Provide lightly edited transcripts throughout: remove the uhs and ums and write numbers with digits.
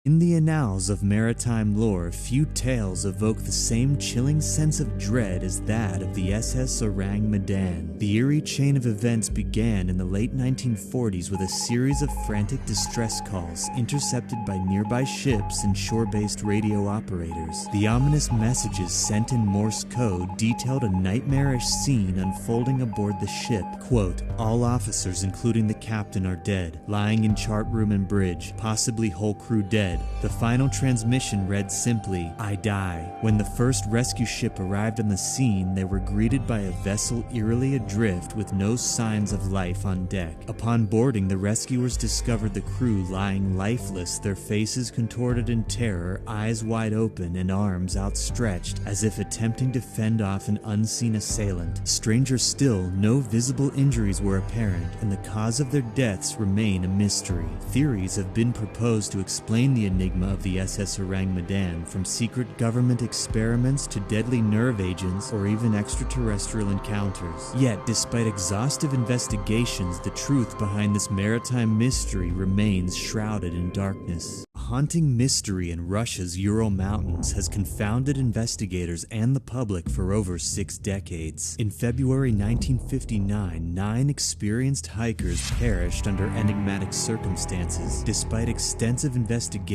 In the annals of maritime lore, few tales evoke the same chilling sense of dread as that of the SS Orang Medan. The eerie chain of events began in the late 1940s with a series of frantic distress calls intercepted by nearby ships and shore-based radio operators. The ominous messages sent in Morse code detailed a nightmarish scene unfolding aboard the ship. Quote, "All officers, including the captain, are dead, lying in chart room and bridge, possibly whole crew dead." The final transmission read simply, "I die." When the first rescue ship arrived on the scene, they were greeted by a vessel eerily adrift with no signs of life on deck. Upon boarding, the rescuers discovered the crew lying lifeless, their faces contorted in terror, eyes wide open and arms outstretched as if attempting to fend off an unseen assailant. Stranger still, no visible injuries were apparent, and the cause of their deaths remain a mystery. Theories have been proposed to explain the enigma of the SS Orang Medan, from secret government experiments to deadly nerve agents or even extraterrestrial encounters. Yet, despite exhaustive investigations, the truth behind this maritime mystery remains shrouded in darkness. A haunting mystery in Russia's Ural Mountains has confounded investigators and the public for over 6 decades. In February 1959, 9 experienced hikers perished under enigmatic circumstances. Despite extensive investigations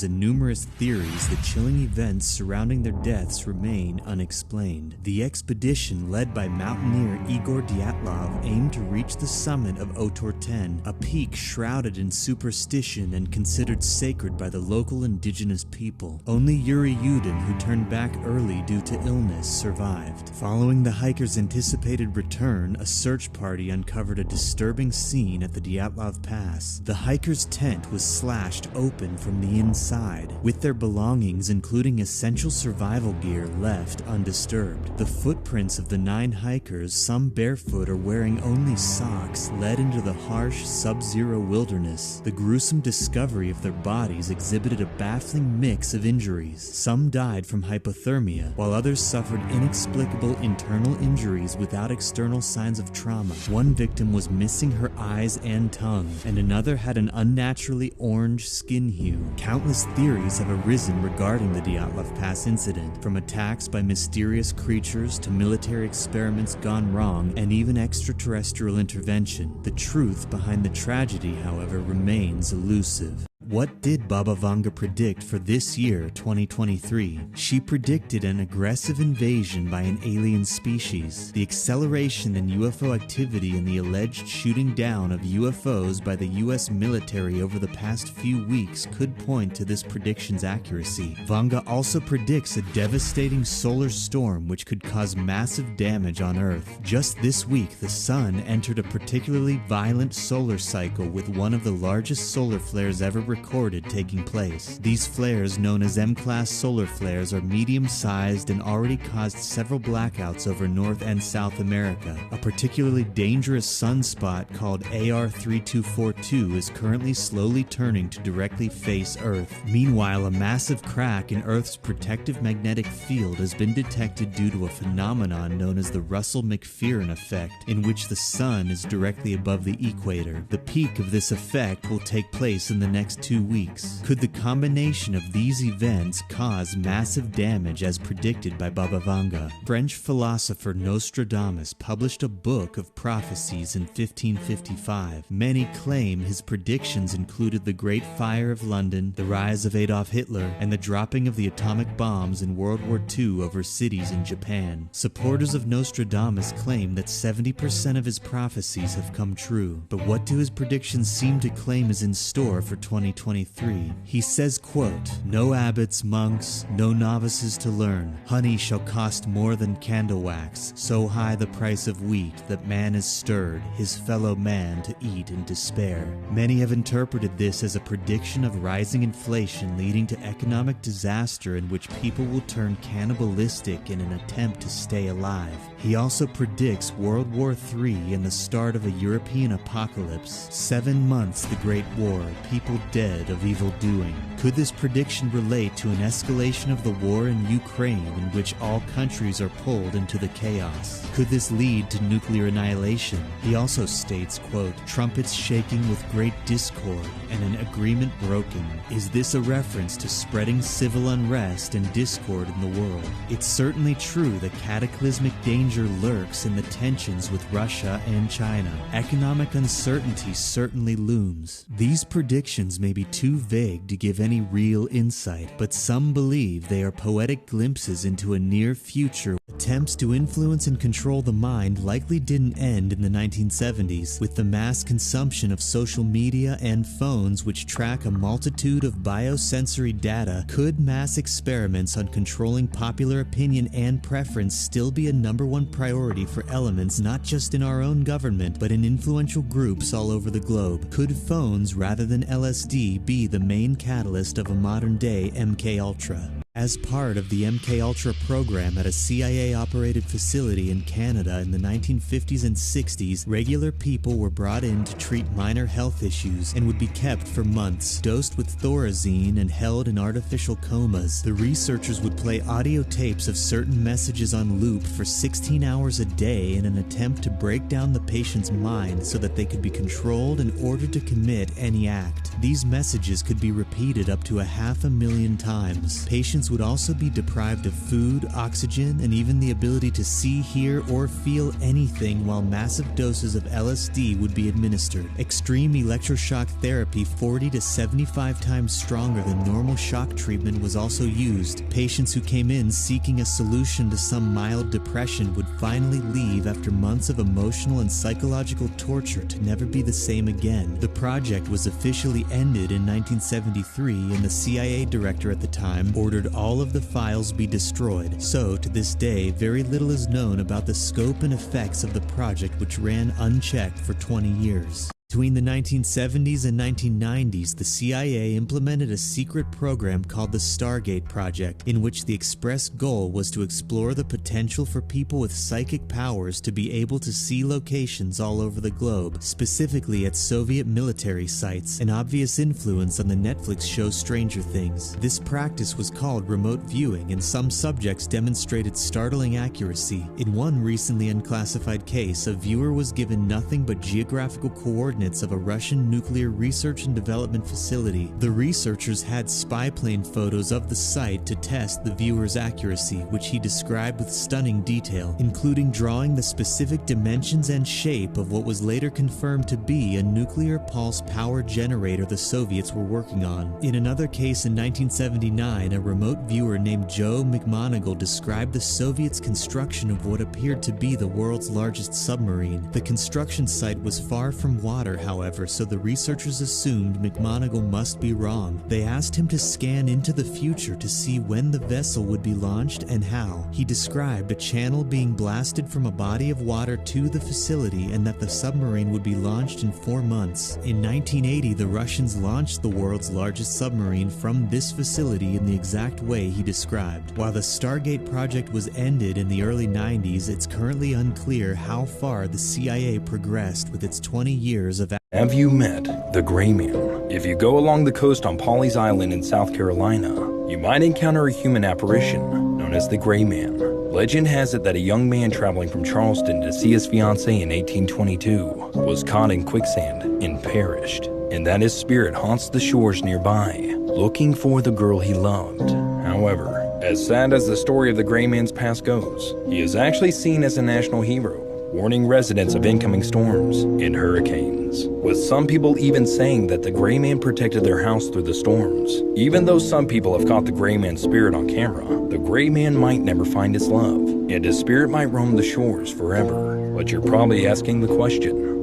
and numerous theories, the chilling events surrounding their deaths remain unexplained. The expedition, led by mountaineer Igor Dyatlov, aimed to reach the summit of Otor-10, a peak shrouded in superstition and considered sacred by the local indigenous people. Only Yuri Yudin, who turned back early due to illness, survived. Following the hikers' anticipated return, a search party uncovered a disturbing scene at the Dyatlov Pass. The hikers' tent was slashed open from the inside, with their belongings, including essential survival gear, left undisturbed. The footprints of the 9 hikers, some barefoot or wearing only socks, led into the harsh, sub-zero wilderness. The gruesome discovery of their bodies exhibited a baffling mix of injuries. Some died from hypothermia, while others suffered inexplicable internal injuries without external signs of trauma. One victim was missing her eyes and tongue, and another had an unnaturally orange skin hue. Countless theories have arisen regarding the Dyatlov Pass incident, from attacks by mysterious creatures to military experiments gone wrong and even extraterrestrial intervention. The truth behind the tragedy, however, remains elusive. What did Baba Vanga predict for this year, 2023? She predicted an aggressive invasion by an alien species. The acceleration in UFO activity and the alleged shooting down of UFOs by the US military over the past few weeks could point to this prediction's accuracy. Vanga also predicts a devastating solar storm which could cause massive damage on Earth. Just this week, the Sun entered a particularly violent solar cycle with one of the largest solar flares ever recorded taking place. These flares, known as M-class solar flares, are medium-sized and already caused several blackouts over North and South America. A particularly dangerous sunspot called AR3242 is currently slowly turning to directly face Earth. Meanwhile, a massive crack in Earth's protective magnetic field has been detected due to a phenomenon known as the Russell-McPherson effect, in which the Sun is directly above the equator. The peak of this effect will take place in the next 2 weeks. Could the combination of these events cause massive damage as predicted by Baba Vanga? French philosopher Nostradamus published a book of prophecies in 1555. Many claim his predictions included the Great Fire of London, the rise of Adolf Hitler, and the dropping of the atomic bombs in World War II over cities in Japan. Supporters of Nostradamus claim that 70% of his prophecies have come true. But what do his predictions seem to claim is in store for 2023? He says, quote, "No abbots, monks, no novices to learn. Honey shall cost more than candle wax, so high the price of wheat that man is stirred, his fellow man to eat in despair." Many have interpreted this as a prediction of rising inflation leading to economic disaster in which people will turn cannibalistic in an attempt to stay alive. He also predicts World War III and the start of a European apocalypse. 7 months, the Great War, people dead instead of evil doing? Could this prediction relate to an escalation of the war in Ukraine in which all countries are pulled into the chaos? Could this lead to nuclear annihilation? He also states, quote, "Trumpets shaking with great discord and an agreement broken." Is this a reference to spreading civil unrest and discord in the world? It's certainly true that cataclysmic danger lurks in the tensions with Russia and China. Economic uncertainty certainly looms. These predictions may be too vague to give any real insight, but some believe they are poetic glimpses into a near future. Attempts to influence and control the mind likely didn't end in the 1970s, with the mass consumption of social media and phones which track a multitude of biosensory data. Could mass experiments on controlling popular opinion and preference still be a #1 priority for elements not just in our own government, but in influential groups all over the globe? Could phones rather than LSD be the main catalyst of a modern-day MKUltra? As part of the MKUltra program at a CIA-operated facility in Canada in the 1950s and 60s, regular people were brought in to treat minor health issues and would be kept for months, dosed with thorazine and held in artificial comas. The researchers would play audio tapes of certain messages on loop for 16 hours a day in an attempt to break down the patient's mind so that they could be controlled and ordered to commit any act. These messages could be repeated up to 500,000 times. Patients would also be deprived of food, oxygen, and even the ability to see, hear, or feel anything while massive doses of LSD would be administered. Extreme electroshock therapy 40 to 75 times stronger than normal shock treatment was also used. Patients who came in seeking a solution to some mild depression would finally leave after months of emotional and psychological torture to never be the same again. The project was officially ended in 1973, and the CIA director at the time ordered all of the files be destroyed. So, to this day, very little is known about the scope and effects of the project, which ran unchecked for 20 years. Between the 1970s and 1990s, the CIA implemented a secret program called the Stargate Project, in which the express goal was to explore the potential for people with psychic powers to be able to see locations all over the globe, specifically at Soviet military sites, an obvious influence on the Netflix show Stranger Things. This practice was called remote viewing, and some subjects demonstrated startling accuracy. In one recently unclassified case, a viewer was given nothing but geographical coordinates of a Russian nuclear research and development facility. The researchers had spy plane photos of the site to test the viewer's accuracy, which he described with stunning detail, including drawing the specific dimensions and shape of what was later confirmed to be a nuclear pulse power generator the Soviets were working on. In another case in 1979, a remote viewer named Joe McMoneagle described the Soviets' construction of what appeared to be the world's largest submarine. The construction site was far from water, however, so the researchers assumed McMoneagle must be wrong. They asked him to scan into the future to see when the vessel would be launched and how. He described a channel being blasted from a body of water to the facility and that the submarine would be launched in 4 months. In 1980, the Russians launched the world's largest submarine from this facility in the exact way he described. While the Stargate project was ended in the early 90s, it's currently unclear how far the CIA progressed with its 20 years of. Have you met the Gray Man? If you go along the coast on Pawleys Island in South Carolina, you might encounter a human apparition known as the Gray Man. Legend has it that a young man traveling from Charleston to see his fiancée in 1822 was caught in quicksand and perished, and that his spirit haunts the shores nearby, looking for the girl he loved. However, as sad as the story of the Gray Man's past goes, he is actually seen as a national hero, warning residents of incoming storms and hurricanes, with some people even saying that the Gray Man protected their house through the storms. Even though some people have caught the Gray Man's spirit on camera, the Gray Man might never find his love, and his spirit might roam the shores forever. But you're probably asking the question,